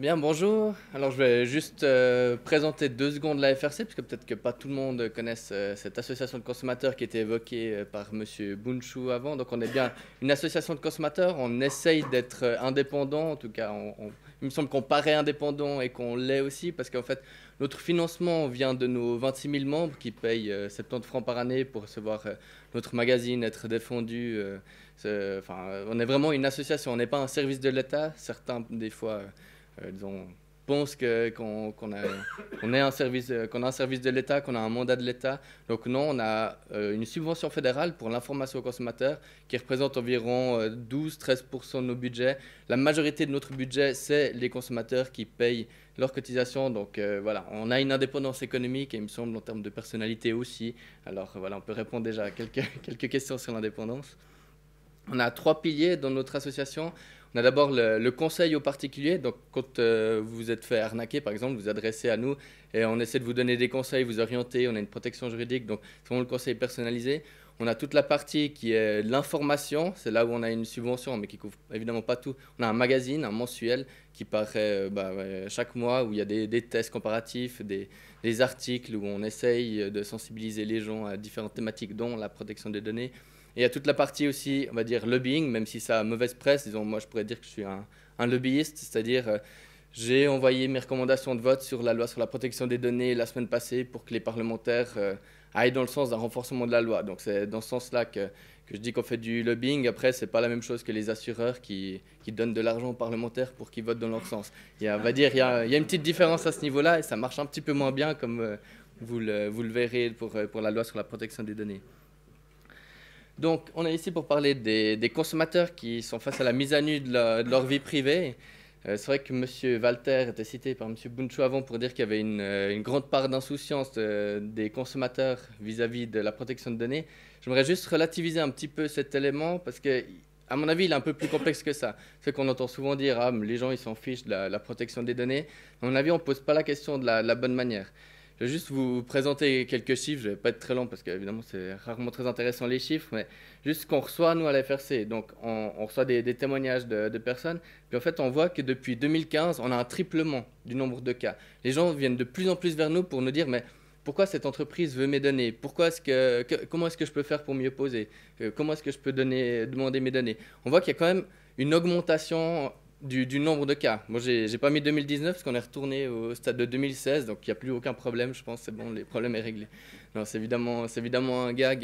Très bien, bonjour. Alors je vais juste présenter 2 secondes la FRC, parce que peut-être que pas tout le monde connaisse cette association de consommateurs qui a été évoquée par Monsieur Bunchu avant. Donc on est bien une association de consommateurs, on essaye d'être indépendant, en tout cas il me semble qu'on paraît indépendant et qu'on l'est aussi, parce qu'en fait notre financement vient de nos 26 000 membres qui payent 70 francs par année pour recevoir notre magazine, être défendu. On est vraiment une association, on n'est pas un service de l'État. Certains des fois disons, pensent qu'on est un service, qu'on a un service de l'État, qu'on a un mandat de l'État. Donc non, on a une subvention fédérale pour l'information aux consommateurs qui représente environ 12-13% de nos budgets. La majorité de notre budget, c'est les consommateurs qui payent leurs cotisations. Donc voilà, on a une indépendance économique et il me semble en termes de personnalité aussi. Alors voilà, on peut répondre déjà à quelques questions sur l'indépendance. On a 3 piliers dans notre association. On a d'abord le conseil aux particuliers. Donc, quand vous vous êtes fait arnaquer, par exemple, vous vous adressez à nous et on essaie de vous donner des conseils, vous orienter. On a une protection juridique, donc c'est vraiment le conseil personnalisé. On a toute la partie qui est l'information. C'est là où on a une subvention, mais qui couvre évidemment pas tout. On a un magazine, un mensuel, qui paraît chaque mois, où il y a des tests comparatifs, des articles où on essaye de sensibiliser les gens à différentes thématiques, dont la protection des données. Et il y a toute la partie aussi, on va dire, lobbying, même si ça a mauvaise presse. Disons, moi, je pourrais dire que je suis un lobbyiste, c'est-à-dire j'ai envoyé mes recommandations de vote sur la loi sur la protection des données la semaine passée pour que les parlementaires aillent dans le sens d'un renforcement de la loi. Donc c'est dans ce sens-là que je dis qu'on fait du lobbying. Après, c'est pas la même chose que les assureurs qui donnent de l'argent aux parlementaires pour qu'ils votent dans leur sens. On va dire, il y a une petite différence à ce niveau-là et ça marche un petit peu moins bien, comme vous le verrez pour la loi sur la protection des données. Donc, on est ici pour parler des consommateurs qui sont face à la mise à nu de leur vie privée. C'est vrai que M. Walter était cité par M. Bunchu avant pour dire qu'il y avait une grande part d'insouciance des consommateurs vis-à-vis de la protection de données. J'aimerais juste relativiser un petit peu cet élément parce que, à mon avis, il est un peu plus complexe que ça. C'est qu'on entend souvent dire « Ah, les gens, ils s'en fichent de la protection des données ». À mon avis, on ne pose pas la question de la bonne manière. Je vais juste vous présenter quelques chiffres. Je ne vais pas être très long parce qu'évidemment, c'est rarement très intéressant les chiffres, mais juste ce qu'on reçoit, nous, à la FRC. Donc, on reçoit des témoignages de personnes. Puis en fait, on voit que depuis 2015, on a un triplement du nombre de cas. Les gens viennent de plus en plus vers nous pour nous dire, mais pourquoi cette entreprise veut mes données? Comment est-ce que je peux faire pour mieux poser? Comment est-ce que je peux demander mes données? On voit qu'il y a quand même une augmentation du nombre de cas. Moi, j'ai pas mis 2019 parce qu'on est retourné au stade de 2016, donc il n'y a plus aucun problème, je pense, c'est bon, le problème est réglé. Non, c'est évidemment un gag,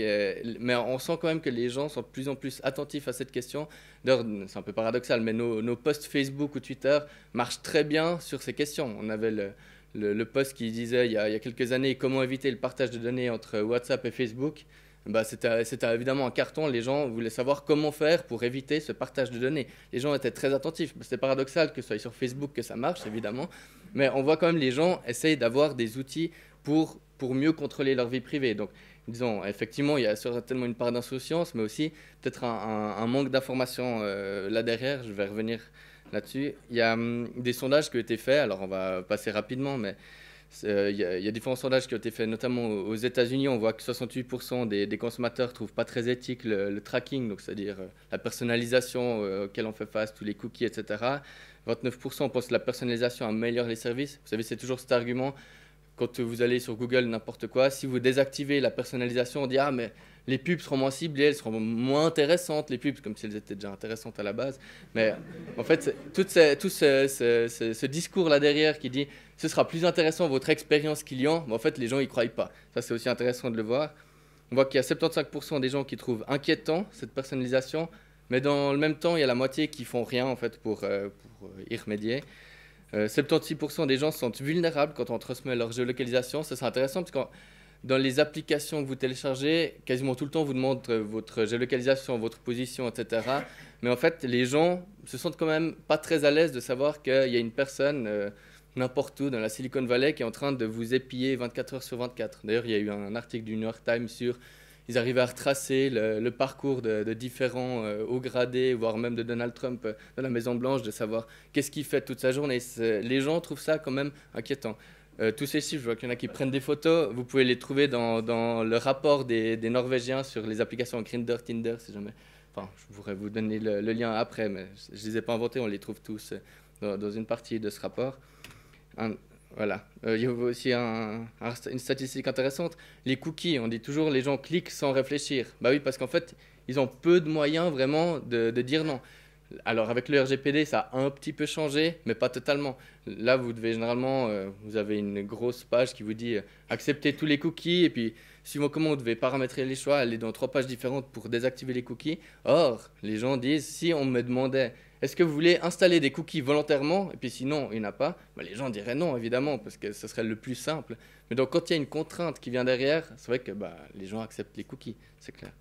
mais on sent quand même que les gens sont de plus en plus attentifs à cette question. D'ailleurs, c'est un peu paradoxal, mais nos posts Facebook ou Twitter marchent très bien sur ces questions. On avait le post qui disait il y a quelques années comment éviter le partage de données entre WhatsApp et Facebook. C'était évidemment un carton. Les gens voulaient savoir comment faire pour éviter ce partage de données. Les gens étaient très attentifs. C'est paradoxal que ce soit sur Facebook que ça marche, évidemment. Mais on voit quand même les gens essayent d'avoir des outils pour mieux contrôler leur vie privée. Donc, disons, effectivement, il y a certainement une part d'insouciance, mais aussi peut-être un manque d'information là derrière. Je vais revenir là-dessus. Il y a des sondages qui ont été faits. Alors, on va passer rapidement, mais il y a différents sondages qui ont été faits, notamment aux États-Unis. On voit que 68% des consommateurs ne trouvent pas très éthique le tracking, donc c'est-à-dire la personnalisation auquel on fait face, tous les cookies, etc. 29% pensent que la personnalisation améliore les services. Vous savez, c'est toujours cet argument. Quand vous allez sur Google, n'importe quoi, si vous désactivez la personnalisation, on dit « Ah, mais les pubs seront moins ciblées, elles seront moins intéressantes, les pubs, comme si elles étaient déjà intéressantes à la base. » Mais en fait, tout ce discours là derrière qui dit « Ce sera plus intéressant votre expérience client », mais en fait, les gens n'y croient pas. Ça, c'est aussi intéressant de le voir. On voit qu'il y a 75% des gens qui trouvent inquiétant cette personnalisation, mais dans le même temps, il y a la moitié qui font rien en fait pour y remédier. 76% des gens se sentent vulnérables quand on transmet leur géolocalisation. Ça, c'est intéressant parce que dans les applications que vous téléchargez, quasiment tout le temps, vous demande votre géolocalisation, votre position, etc. Mais en fait, les gens se sentent quand même pas très à l'aise de savoir qu'il y a une personne n'importe où dans la Silicon Valley qui est en train de vous épier 24 heures sur 24. D'ailleurs, il y a eu un article du New York Times sur... Ils arrivaient à retracer le parcours de différents hauts gradés, voire même de Donald Trump dans la Maison-Blanche, de savoir qu'est-ce qu'il fait toute sa journée. Les gens trouvent ça quand même inquiétant. Tous ces chiffres, je vois qu'il y en a qui prennent des photos. Vous pouvez les trouver dans le rapport des Norvégiens sur les applications Grindr, Tinder, si jamais. Enfin, je pourrais vous donner le lien après, mais je ne les ai pas inventés, on les trouve tous dans une partie de ce rapport. Voilà. Il y a aussi une statistique intéressante. Les cookies, on dit toujours les gens cliquent sans réfléchir. Bah oui, parce qu'en fait, ils ont peu de moyens vraiment de dire non. Alors avec le RGPD, ça a un petit peu changé, mais pas totalement. Là, vous devez généralement, vous avez une grosse page qui vous dit accepter tous les cookies, et puis suivant comment vous devez paramétrer les choix, aller dans 3 pages différentes pour désactiver les cookies. Or, les gens disent, si on me demandait, est-ce que vous voulez installer des cookies volontairement, et puis sinon, il n'y en a pas, bah, les gens diraient non, évidemment, parce que ce serait le plus simple. Mais donc, quand il y a une contrainte qui vient derrière, c'est vrai que bah, les gens acceptent les cookies, c'est clair.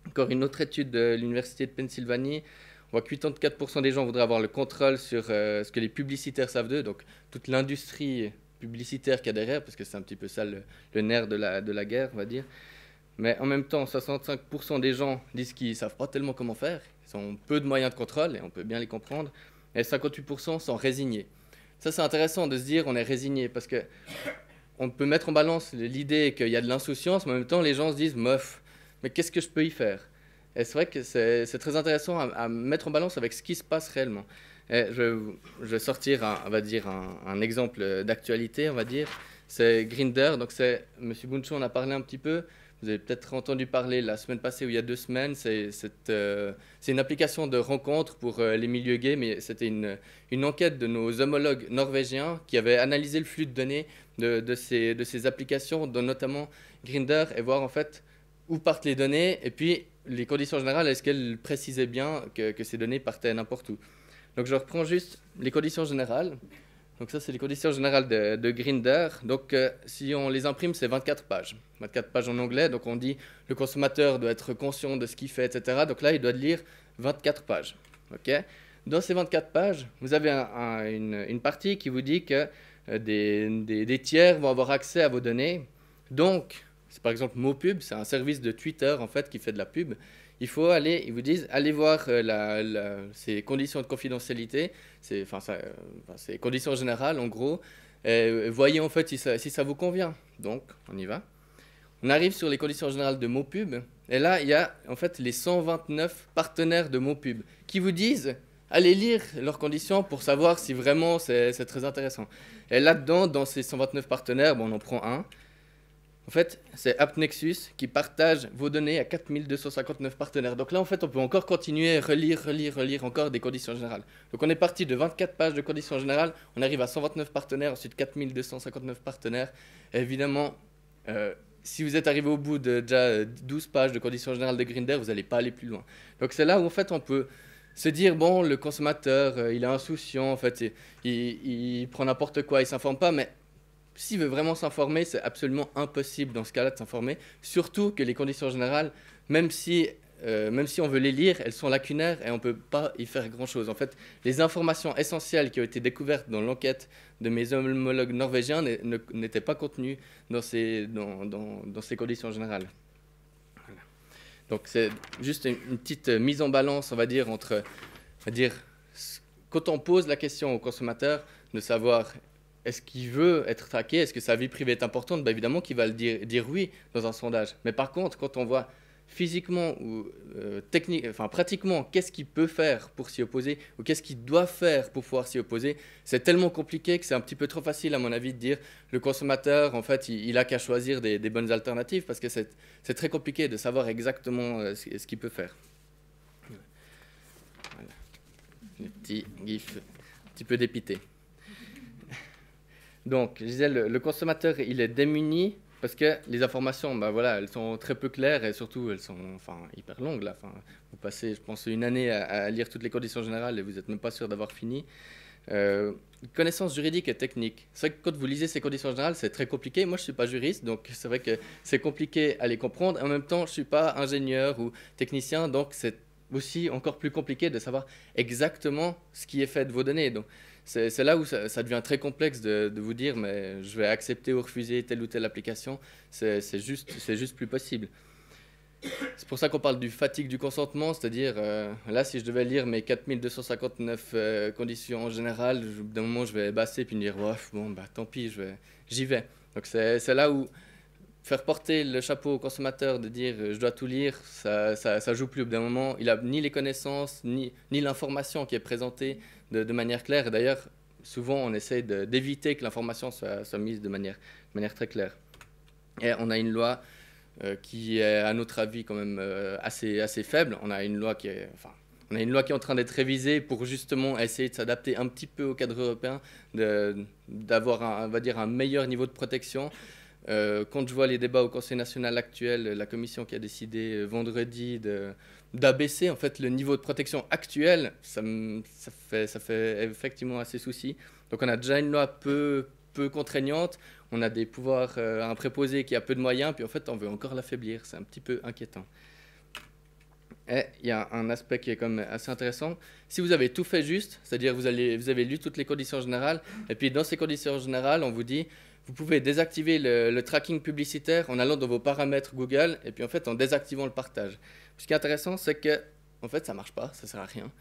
Encore une autre étude de l'Université de Pennsylvanie. On voit que 84% des gens voudraient avoir le contrôle sur ce que les publicitaires savent d'eux, donc toute l'industrie publicitaire qu'il y a derrière, parce que c'est un petit peu ça le nerf de la guerre, on va dire. Mais en même temps, 65% des gens disent qu'ils ne savent pas tellement comment faire, ils ont peu de moyens de contrôle, et on peut bien les comprendre, et 58% sont résignés. Ça, c'est intéressant de se dire on est résigné, parce que on peut mettre en balance l'idée qu'il y a de l'insouciance, mais en même temps, les gens se disent, meuf, mais qu'est-ce que je peux y faire? Et c'est vrai que c'est très intéressant à mettre en balance avec ce qui se passe réellement. Et je vais sortir, on va dire, un exemple d'actualité, on va dire. C'est Grindr, donc M. Bunchou en a parlé un petit peu. Vous avez peut-être entendu parler la semaine passée ou il y a 2 semaines. C'est une application de rencontre pour les milieux gays, mais c'était une enquête de nos homologues norvégiens qui avaient analysé le flux de données de ces applications, dont notamment Grindr, et voir en fait où partent les données, et puis les conditions générales, est-ce qu'elles précisaient bien que ces données partaient n'importe où. Donc je reprends juste les conditions générales. Donc ça, c'est les conditions générales de Grindr. Donc si on les imprime, c'est 24 pages. 24 pages en anglais, donc on dit le consommateur doit être conscient de ce qu'il fait, etc. Donc là, il doit lire 24 pages. Okay. Dans ces 24 pages, vous avez une partie qui vous dit que des tiers vont avoir accès à vos données. Donc, c'est par exemple MoPub, c'est un service de Twitter en fait qui fait de la pub. Il faut aller, ils vous disent, allez voir ces conditions de confidentialité, ces conditions générales en gros, et voyez en fait si ça vous convient. Donc, on y va. On arrive sur les conditions générales de MoPub, et là, il y a en fait les 129 partenaires de MoPub qui vous disent, allez lire leurs conditions pour savoir si vraiment c'est très intéressant. Et là-dedans, dans ces 129 partenaires, bon, on en prend un. En fait, c'est AppNexus qui partage vos données à 4259 partenaires. Donc là, en fait, on peut encore continuer à relire encore des conditions générales. Donc on est parti de 24 pages de conditions générales, on arrive à 129 partenaires, ensuite 4259 partenaires. Et évidemment, si vous êtes arrivé au bout de déjà 12 pages de conditions générales de Grindr, vous n'allez pas aller plus loin. Donc c'est là où, en fait, on peut se dire, bon, le consommateur, il est insouciant, en fait, il prend n'importe quoi, il ne s'informe pas, mais s'il veut vraiment s'informer, c'est absolument impossible dans ce cas-là de s'informer. Surtout que les conditions générales, même si on veut les lire, elles sont lacunaires et on ne peut pas y faire grand-chose. En fait, les informations essentielles qui ont été découvertes dans l'enquête de mes homologues norvégiens n'étaient pas contenues dans ces conditions générales. Voilà. Donc c'est juste une petite mise en balance, on va dire, entre, quand on pose la question au consommateur de savoir est-ce qu'il veut être traqué, est-ce que sa vie privée est importante, ben évidemment qu'il va le dire oui dans un sondage. Mais par contre, quand on voit physiquement ou pratiquement qu'est-ce qu'il peut faire pour s'y opposer ou qu'est-ce qu'il doit faire pour pouvoir s'y opposer, c'est tellement compliqué que c'est un petit peu trop facile à mon avis de dire le consommateur en fait il a qu'à choisir des bonnes alternatives parce que c'est très compliqué de savoir exactement ce qu'il peut faire. Voilà. Le petit gif un petit peu dépité. Donc, je disais, le consommateur, il est démuni parce que les informations, ben voilà, elles sont très peu claires et surtout, elles sont hyper longues. Là. Vous passez, je pense, une année à lire toutes les conditions générales et vous n'êtes même pas sûr d'avoir fini. Connaissance juridique et technique. C'est vrai que quand vous lisez ces conditions générales, c'est très compliqué. Moi, je ne suis pas juriste, donc c'est vrai que c'est compliqué à les comprendre. En même temps, je ne suis pas ingénieur ou technicien, donc c'est aussi encore plus compliqué de savoir exactement ce qui est fait de vos données. Donc, c'est là où ça devient très complexe de vous dire mais je vais accepter ou refuser telle ou telle application. C'est juste plus possible. C'est pour ça qu'on parle du fatigue du consentement, c'est-à-dire là si je devais lire mes 4259 conditions générales, d'un moment je vais basser puis me dire oh, bon bah tant pis, j'y vais. Donc c'est là où faire porter le chapeau au consommateur de dire je dois tout lire, ça joue plus. Au bout d'un moment, il n'a ni les connaissances, ni l'information qui est présentée de manière claire. Et d'ailleurs, souvent, on essaie d'éviter que l'information soit mise de manière très claire. Et on a une loi qui est, à notre avis, quand même assez faible. On a une loi qui est... Enfin, on a une loi qui est en train d'être révisée pour justement essayer de s'adapter un petit peu au cadre européen, d'avoir, on va dire, un meilleur niveau de protection. Quand je vois les débats au Conseil national actuel, la commission qui a décidé vendredi d'abaisser en fait le niveau de protection actuel, ça fait effectivement assez souci. Donc on a déjà une loi peu contraignante, on a des pouvoirs, un préposé qui a peu de moyens, puis en fait on veut encore l'affaiblir, c'est un petit peu inquiétant. Et il y a un aspect qui est quand même assez intéressant. Si vous avez tout fait juste, c'est-à-dire vous avez lu toutes les conditions générales, et puis dans ces conditions générales, on vous dit, vous pouvez désactiver le tracking publicitaire en allant dans vos paramètres Google, et puis en fait en désactivant le partage. Ce qui est intéressant, c'est que en fait ça marche pas, ça sert à rien,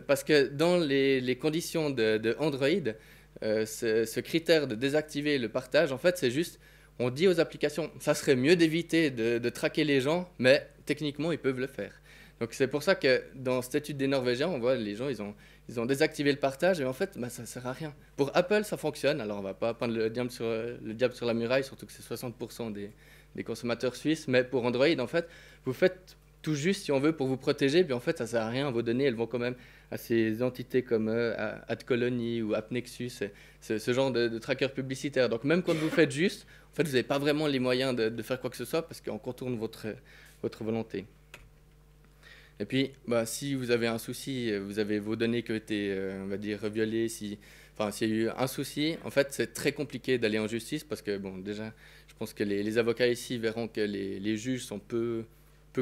parce que dans les conditions de Android, ce critère de désactiver le partage, en fait c'est juste, on dit aux applications, ça serait mieux d'éviter de traquer les gens, mais techniquement ils peuvent le faire. Donc c'est pour ça que dans cette étude des Norvégiens, on voit les gens, ils ont désactivé le partage et en fait, ça ne sert à rien. Pour Apple, ça fonctionne. Alors on ne va pas peindre le diable sur la muraille, surtout que c'est 60% des consommateurs suisses. Mais pour Android, en fait, vous faites tout juste si on veut pour vous protéger. Puis en fait, ça ne sert à rien. Vos données, elles vont quand même à ces entités comme AdColony ou AppNexus, ce genre de trackers publicitaires. Donc même quand vous faites juste, en fait, vous n'avez pas vraiment les moyens de faire quoi que ce soit parce qu'on contourne votre volonté. Et puis, si vous avez un souci, vous avez vos données qui ont été, on va dire, violées, s'il y a eu un souci, en fait, c'est très compliqué d'aller en justice parce que, bon, déjà, je pense que les avocats ici verront que les juges sont peu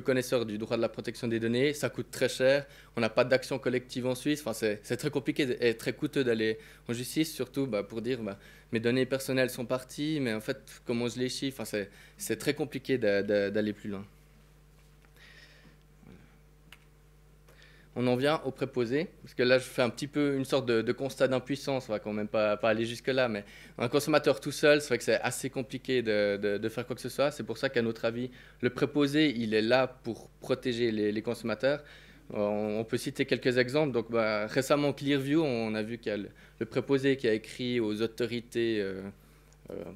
connaisseurs du droit de la protection des données, ça coûte très cher, on n'a pas d'action collective en Suisse, c'est très compliqué et très coûteux d'aller en justice, surtout pour dire mes données personnelles sont parties, mais en fait, comment je les chiffre, c'est très compliqué d'aller plus loin. On en vient au préposé, parce que là je fais un petit peu une sorte de constat d'impuissance, on va quand même pas aller jusque-là, mais un consommateur tout seul, c'est vrai que c'est assez compliqué de faire quoi que ce soit. C'est pour ça qu'à notre avis, le préposé, il est là pour protéger les consommateurs. On peut citer quelques exemples. Donc, récemment, Clearview, on a vu qu'il y a le préposé qui a écrit aux autorités,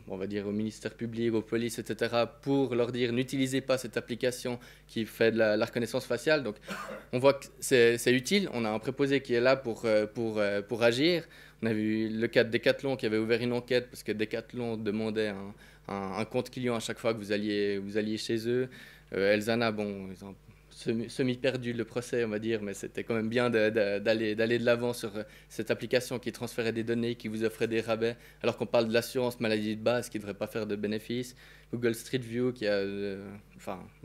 on va dire au ministère public, aux polices, etc., pour leur dire n'utilisez pas cette application qui fait de la reconnaissance faciale. Donc on voit que c'est utile, on a un préposé qui est là pour agir. On a vu le cas de Decathlon qui avait ouvert une enquête parce que Decathlon demandait un compte client à chaque fois que vous alliez chez eux. Elzana, bon, ils ont semi-perdu le procès, on va dire, mais c'était quand même bien d'aller de l'avant sur cette application qui transférait des données, qui vous offrait des rabais, alors qu'on parle de l'assurance maladie de base qui ne devrait pas faire de bénéfices. Google Street View,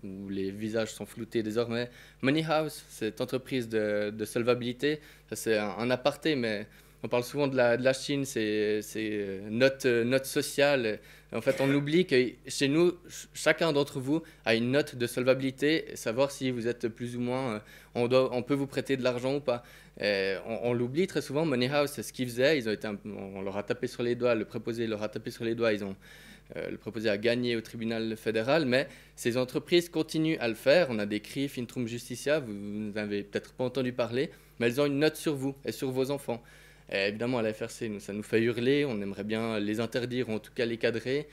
où les visages sont floutés désormais. Money House, cette entreprise de solvabilité, ça c'est un aparté, mais on parle souvent de la Chine, c'est note sociale. En fait, on oublie que chez nous, chacun d'entre vous a une note de solvabilité, savoir si vous êtes plus ou moins, on peut vous prêter de l'argent ou pas. On l'oublie très souvent. Money House, c'est ce qu'ils faisaient. On leur a tapé sur les doigts, le préposé leur a tapé sur les doigts. Le préposé a gagné au tribunal fédéral, mais ces entreprises continuent à le faire. On a des CRIF, Intrum Justitia, vous n'avez peut-être pas entendu parler, mais elles ont une note sur vous et sur vos enfants. Et évidemment, à la FRC, ça nous fait hurler, on aimerait bien les interdire ou en tout cas les cadrer.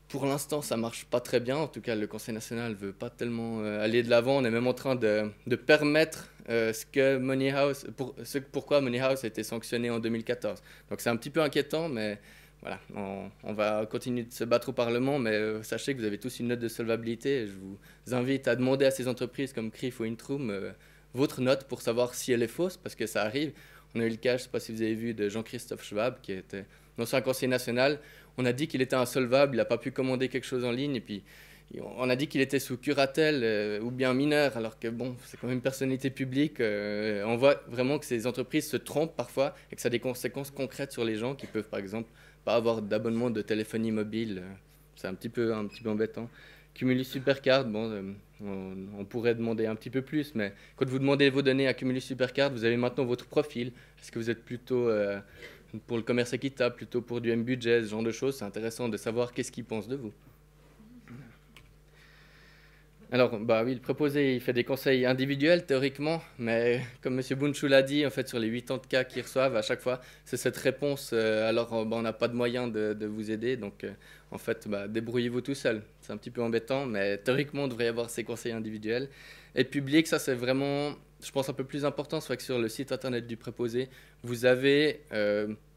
Pour l'instant, ça ne marche pas très bien. En tout cas, le Conseil national ne veut pas tellement aller de l'avant. On est même en train de permettre pourquoi Money House a été sanctionné en 2014. Donc c'est un petit peu inquiétant, mais voilà, on va continuer de se battre au Parlement. Mais sachez que vous avez tous une note de solvabilité. Je vous invite à demander à ces entreprises comme CRIF ou Intrum votre note pour savoir si elle est fausse, parce que ça arrive. On a eu le cas, je ne sais pas si vous avez vu, de Jean-Christophe Schwab, qui était ancien conseiller national. On a dit qu'il était insolvable, il n'a pas pu commander quelque chose en ligne, et puis on a dit qu'il était sous curatelle ou bien mineur, alors que bon, c'est quand même une personnalité publique. On voit vraiment que ces entreprises se trompent parfois et que ça a des conséquences concrètes sur les gens qui peuvent, par exemple, pas avoir d'abonnement de téléphonie mobile. C'est un petit peu embêtant. Cumulus Supercard, bon, on pourrait demander un petit peu plus, mais quand vous demandez vos données à Cumulus Supercard, vous avez maintenant votre profil. Est-ce que vous êtes plutôt pour le commerce équitable, plutôt pour du M-Budget, ce genre de choses? C'est intéressant de savoir qu'est-ce qu'ils pensent de vous. Alors, bah oui, le préposé, il fait des conseils individuels théoriquement, mais comme Monsieur Bunchu l'a dit, en fait, sur les 80 cas qu'ils reçoivent, à chaque fois, c'est cette réponse. Alors, bah, on n'a pas de moyen de vous aider, donc en fait, bah, débrouillez-vous tout seul. C'est un petit peu embêtant, mais théoriquement, on devrait y avoir ces conseils individuels. Et public, ça c'est vraiment, je pense, un peu plus important. C'est vrai que sur le site internet du préposé, vous avez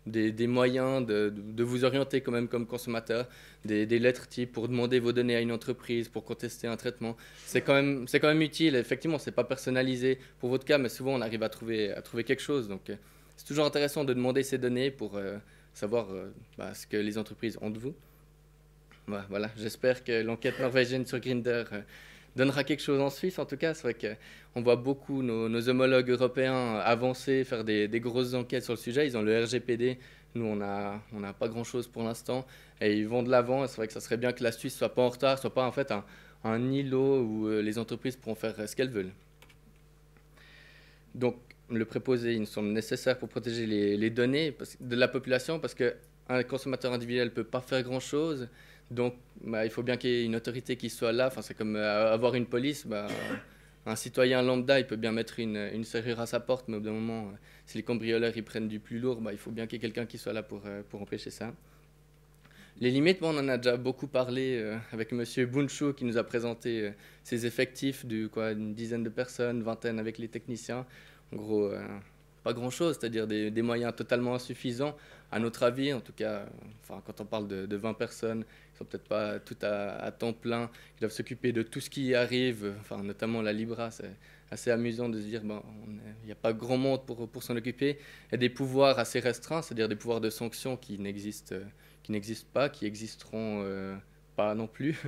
des moyens de vous orienter quand même comme consommateur, des lettres types pour demander vos données à une entreprise, pour contester un traitement. C'est quand même utile. Effectivement, c'est pas personnalisé pour votre cas, mais souvent on arrive à trouver quelque chose. Donc, c'est toujours intéressant de demander ces données pour savoir bah, ce que les entreprises ont de vous. Ouais, voilà, j'espère que l'enquête norvégienne sur Grindr donnera quelque chose en Suisse. En tout cas, c'est vrai qu'on voit beaucoup nos homologues européens avancer, faire des grosses enquêtes sur le sujet. Ils ont le RGPD. Nous, on n'a pas grand-chose pour l'instant. Et ils vont de l'avant. C'est vrai que ça serait bien que la Suisse soit pas en retard, soit pas en fait un îlot où les entreprises pourront faire ce qu'elles veulent. Donc, le préposé, il nous semble nécessaire pour protéger les données de la population parce qu'un consommateur individuel ne peut pas faire grand-chose. Donc, bah, il faut bien qu'il y ait une autorité qui soit là. Enfin, c'est comme avoir une police. Bah, un citoyen lambda, il peut bien mettre une serrure à sa porte, mais au bout d'un moment, si les cambrioleurs ils prennent du plus lourd, bah, il faut bien qu'il y ait quelqu'un qui soit là pour empêcher ça. Les limites, bon, on en a déjà beaucoup parlé avec Monsieur Bunchu qui nous a présenté ses effectifs une dizaine de personnes, vingtaine avec les techniciens. En gros, pas grand-chose, c'est-à-dire des moyens totalement insuffisants, à notre avis, en tout cas, enfin, quand on parle de 20 personnes, ils sont peut-être pas tout à temps plein, ils doivent s'occuper de tout ce qui arrive, enfin, notamment la Libra, c'est assez amusant de se dire, bon, il n'y a pas grand monde pour s'en occuper, et des pouvoirs assez restreints, c'est-à-dire des pouvoirs de sanction qui n'existent pas, qui existeront pas non plus.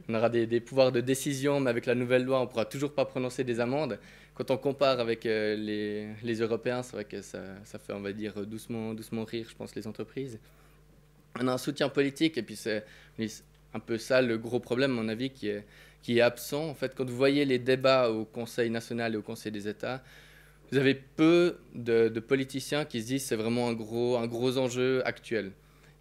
On aura des pouvoirs de décision, mais avec la nouvelle loi, on ne pourra toujours pas prononcer des amendes. Quand on compare avec les Européens, c'est vrai que ça fait, on va dire, doucement rire, je pense, les entreprises. On a un soutien politique, et puis c'est un peu ça le gros problème, à mon avis, qui est absent. En fait, quand vous voyez les débats au Conseil national et au Conseil des États, vous avez peu de politiciens qui se disent que c'est vraiment un gros enjeu actuel.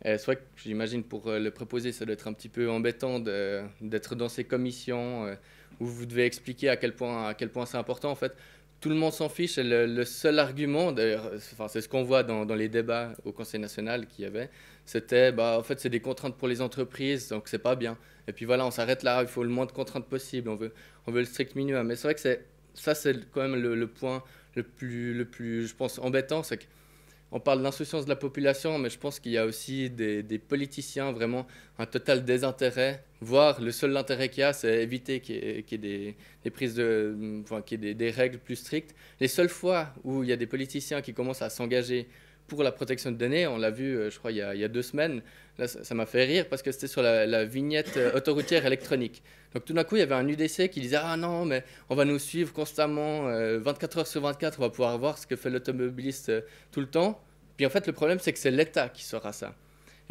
C'est vrai que j'imagine pour le préposé, ça doit être un petit peu embêtant d'être dans ces commissions où vous devez expliquer à quel point c'est important. En fait, tout le monde s'en fiche. Et le seul argument, d'ailleurs, enfin, c'est ce qu'on voit dans les débats au Conseil national qu'il y avait, c'était bah, en fait, c'est des contraintes pour les entreprises, donc c'est pas bien. Et puis voilà, on s'arrête là, il faut le moins de contraintes possible, on veut le strict minimum. Mais c'est vrai que c'est quand même le point le plus, je pense, embêtant, c'est que on parle d'insouciance de la population, mais je pense qu'il y a aussi des politiciens, vraiment un total désintérêt, voire le seul intérêt qu'il y a, c'est éviter qu'il y ait des prises enfin, qu'il y ait des règles plus strictes. Les seules fois où il y a des politiciens qui commencent à s'engager pour la protection de données, on l'a vu, je crois, il y a 2 semaines, là, ça m'a fait rire parce que c'était sur la vignette autoroutière électronique. Donc tout d'un coup, il y avait un UDC qui disait « Ah non, mais on va nous suivre constamment, 24 heures sur 24, on va pouvoir voir ce que fait l'automobiliste tout le temps. » Puis en fait, le problème, c'est que c'est l'État qui saura ça.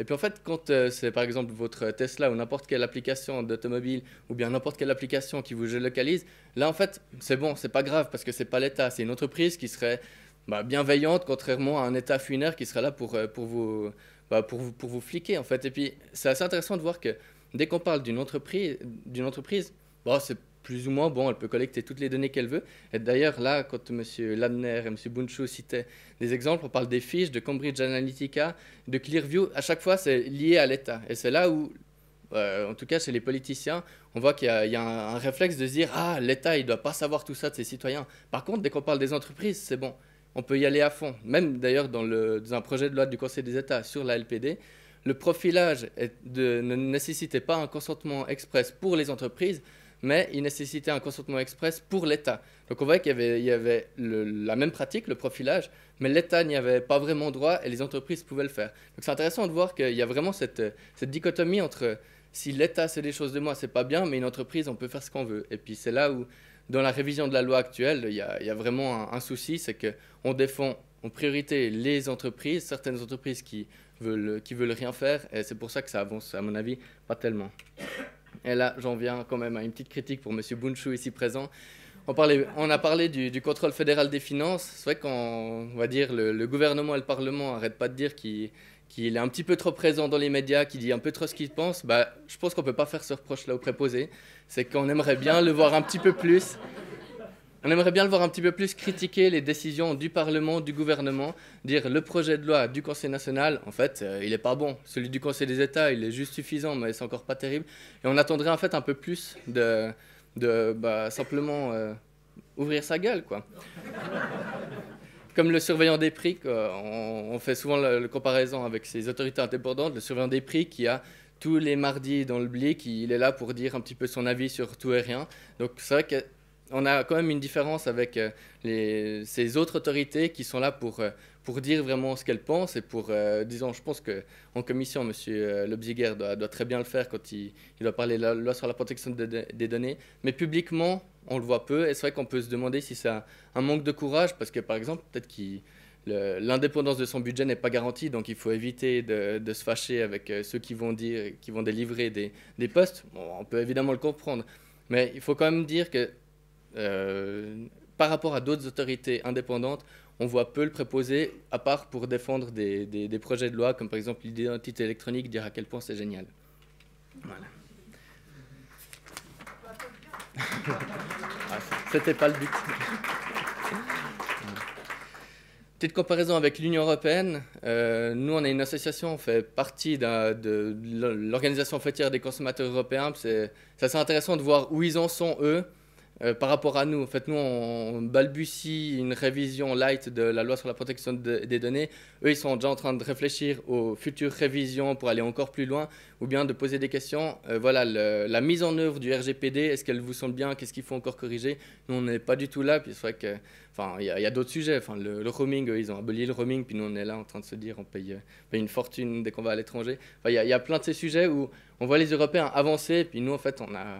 Et puis en fait, quand c'est par exemple votre Tesla ou n'importe quelle application d'automobile ou bien n'importe quelle application qui vous géolocalise, là en fait, c'est bon, c'est pas grave parce que c'est pas l'État, c'est une entreprise qui serait bienveillante, contrairement à un État funaire qui serait là pour vous fliquer en fait. Et puis c'est assez intéressant de voir que dès qu'on parle d'une entreprise, bon, c'est plus ou moins bon, elle peut collecter toutes les données qu'elle veut. Et d'ailleurs, là, quand M. Ladner et M. Bunchu citaient des exemples, on parle des fiches de Cambridge Analytica, de Clearview. À chaque fois, c'est lié à l'État. Et c'est là où, en tout cas chez les politiciens, on voit qu'il y a un réflexe de se dire « Ah, l'État, il ne doit pas savoir tout ça de ses citoyens. » Par contre, dès qu'on parle des entreprises, c'est bon. On peut y aller à fond. Même d'ailleurs dans un projet de loi du Conseil des États sur la LPD, le profilage ne nécessitait pas un consentement express pour les entreprises, mais il nécessitait un consentement express pour l'État. Donc on voit qu'il y avait la même pratique, le profilage, mais l'État n'y avait pas vraiment droit et les entreprises pouvaient le faire. Donc c'est intéressant de voir qu'il y a vraiment cette dichotomie entre si l'État sait des choses de moi, c'est pas bien, mais une entreprise, on peut faire ce qu'on veut. Et puis c'est là où, dans la révision de la loi actuelle, il y a vraiment un souci, c'est qu'on défend en priorité les entreprises, certaines entreprises qui veulent rien faire, et c'est pour ça que ça avance, à mon avis, pas tellement. Et là, j'en viens quand même à une petite critique pour M. Bunchu ici présent. On a parlé du contrôle fédéral des finances. C'est vrai qu'on va dire le gouvernement et le Parlement n'arrêtent pas de dire qu'il est un petit peu trop présent dans les médias, qu'il dit un peu trop ce qu'il pense. Bah, je pense qu'on ne peut pas faire ce reproche-là au préposé. C'est qu'on aimerait bien le voir un petit peu plus. On aimerait bien le voir un petit peu plus critiquer les décisions du Parlement, du gouvernement, dire le projet de loi du Conseil national, en fait, il n'est pas bon. Celui du Conseil des États, il est juste suffisant, mais c'est encore pas terrible. Et on attendrait en fait un peu plus de simplement ouvrir sa gueule, quoi. Comme le surveillant des prix, on fait souvent la comparaison avec ces autorités indépendantes, le surveillant des prix qui a tous les mardis dans le Blick, il est là pour dire un petit peu son avis sur tout et rien. Donc c'est vrai qu'on a quand même une différence avec ces autres autorités qui sont là pour dire vraiment ce qu'elles pensent et pour, disons, je pense qu'en commission, M. Lobziger doit très bien le faire quand il doit parler de la loi sur la protection des données, mais publiquement, on le voit peu et c'est vrai qu'on peut se demander si c'est un manque de courage parce que, par exemple, peut-être l'indépendance de son budget n'est pas garantie, donc il faut éviter de se fâcher avec ceux qui vont délivrer des postes. Bon, on peut évidemment le comprendre, mais il faut quand même dire que par rapport à d'autres autorités indépendantes, on voit peu le préposé, à part pour défendre des projets de loi, comme par exemple l'identité électronique, dire à quel point c'est génial. Voilà. C'était pas le but. Petite comparaison avec l'Union européenne. Nous, on est une association, on fait partie de l'Organisation faîtière des consommateurs européens. C'est assez intéressant de voir où ils en sont, eux, par rapport à nous. En fait, nous, on balbutie une révision light de la loi sur la protection des données. Eux, ils sont déjà en train de réfléchir aux futures révisions pour aller encore plus loin, ou bien de poser des questions. Voilà, la mise en œuvre du RGPD, est-ce qu'elle vous semble bien? Qu'est-ce qu'il faut encore corriger? Nous, on n'est pas du tout là. Puis c'est vrai que, enfin, il y a d'autres sujets. Enfin, le roaming, ils ont aboli le roaming, puis nous, on est là en train de se dire, on paye une fortune dès qu'on va à l'étranger. Enfin, il y a plein de ces sujets où on voit les Européens avancer, puis nous, en fait, on a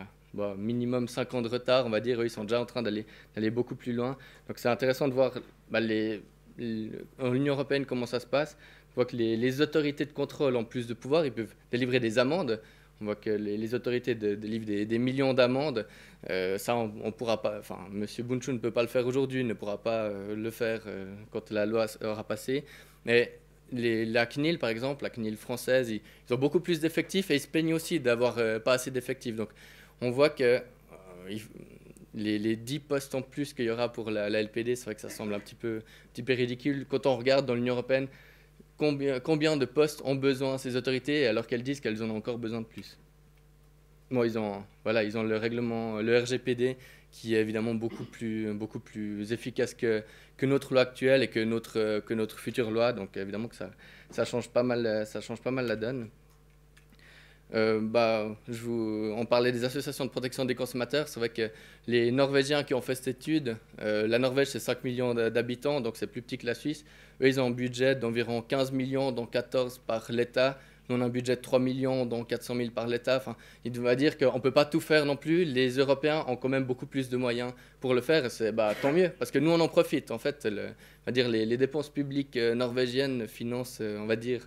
minimum 5 ans de retard, on va dire. Eux, ils sont déjà en train d'aller beaucoup plus loin. Donc c'est intéressant de voir en Union européenne comment ça se passe. On voit que les autorités de contrôle ont plus de pouvoir, ils peuvent délivrer des amendes. On voit que les autorités délivrent des millions d'amendes. Ça, on pourra pas. Enfin, M. Bunchu ne peut pas le faire aujourd'hui, ne pourra pas le faire quand la loi aura passé. Mais la CNIL, par exemple, la CNIL française, ils ont beaucoup plus d'effectifs et ils se plaignent aussi d'avoir pas assez d'effectifs. Donc on voit que les 10 postes en plus qu'il y aura pour la LPD, c'est vrai que ça semble un petit peu ridicule. Quand on regarde dans l'Union européenne, combien de postes ont besoin ces autorités alors qu'elles disent qu'elles en ont encore besoin de plus. Bon, ils ont le règlement, le RGPD, qui est évidemment beaucoup plus efficace que notre loi actuelle et que notre future loi. Donc évidemment que ça change pas mal la donne. On parlait des associations de protection des consommateurs. C'est vrai que les Norvégiens qui ont fait cette étude, la Norvège c'est 5 millions d'habitants, donc c'est plus petit que la Suisse. Eux, ils ont un budget d'environ 15 millions, dont 14 par l'État. Nous, on a un budget de 3 millions, dont 400 000 par l'État. Enfin, il va dire qu'on ne peut pas tout faire non plus. Les Européens ont quand même beaucoup plus de moyens pour le faire. C'est tant mieux, parce que nous, on en profite. En fait, les dépenses publiques norvégiennes financent, on va dire,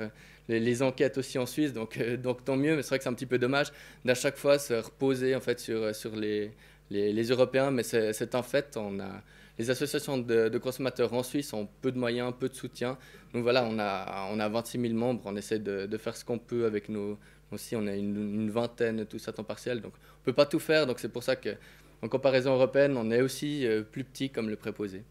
les enquêtes aussi en Suisse, donc tant mieux, mais c'est vrai que c'est un petit peu dommage d'à chaque fois se reposer en fait sur les Européens, mais c'est un fait. Les associations de consommateurs en Suisse ont peu de moyens, peu de soutien. Donc voilà, on a 26 000 membres, on essaie de faire ce qu'on peut avec nos... Aussi, on a une vingtaine, tous à temps partiel, donc on ne peut pas tout faire, donc c'est pour ça qu'en comparaison européenne, on est aussi plus petit comme le préposé.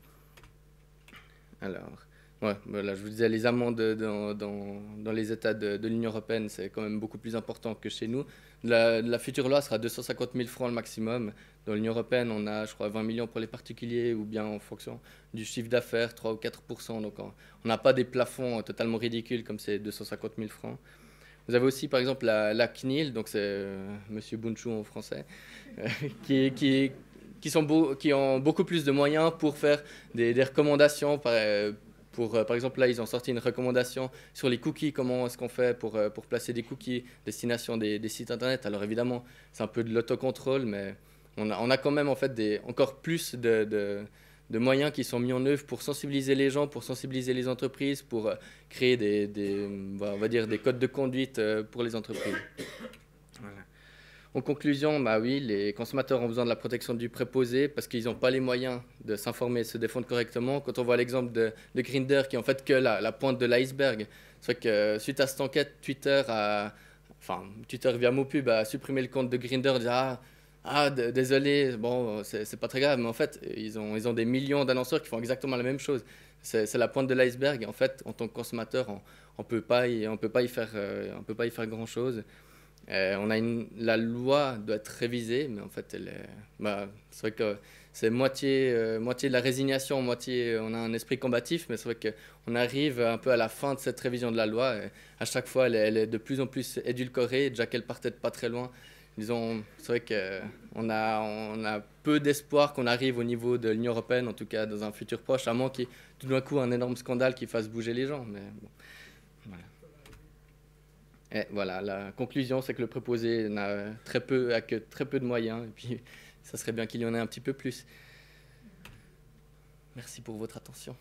Alors... Ouais, voilà, je vous disais, les amendes dans les États de l'Union européenne, c'est quand même beaucoup plus important que chez nous. La future loi sera 250 000 francs le maximum. Dans l'Union européenne, on a, je crois, 20 millions pour les particuliers, ou bien en fonction du chiffre d'affaires, 3 ou 4%. Donc on n'a pas des plafonds totalement ridicules comme ces 250 000 francs. Vous avez aussi, par exemple, la CNIL, donc c'est Monsieur Bunchu en français, qui ont beaucoup plus de moyens pour faire des recommandations par exemple, là, ils ont sorti une recommandation sur les cookies. Comment est-ce qu'on fait pour placer des cookies destination des sites internet? Alors évidemment, c'est un peu de l'autocontrôle, mais on a quand même en fait encore plus de moyens qui sont mis en œuvre pour sensibiliser les gens, pour sensibiliser les entreprises, pour créer on va dire des codes de conduite pour les entreprises. Voilà. En conclusion, bah oui, les consommateurs ont besoin de la protection du préposé parce qu'ils n'ont pas les moyens de s'informer et de se défendre correctement. Quand on voit l'exemple de Grindr qui est en fait que la pointe de l'iceberg, c'est vrai que suite à cette enquête, Twitter via Mopub a supprimé le compte de Grindr et dit désolé, bon, c'est pas très grave, mais en fait, ils ont des millions d'annonceurs qui font exactement la même chose. C'est la pointe de l'iceberg. En fait, en tant que consommateur, on peut pas y faire grand-chose. La loi doit être révisée, mais en fait, c'est vrai que c'est moitié de la résignation, moitié on a un esprit combatif, mais c'est vrai qu'on arrive un peu à la fin de cette révision de la loi. Et à chaque fois, elle est de plus en plus édulcorée, déjà qu'elle partait de pas très loin. Disons, c'est vrai qu'on a peu d'espoir qu'on arrive au niveau de l'Union européenne, en tout cas dans un futur proche, à moins qu'il y ait tout d'un coup un énorme scandale qui fasse bouger les gens. Mais bon, voilà. Et voilà, la conclusion, c'est que le préposé a que très peu de moyens, et puis ça serait bien qu'il y en ait un petit peu plus. Merci pour votre attention.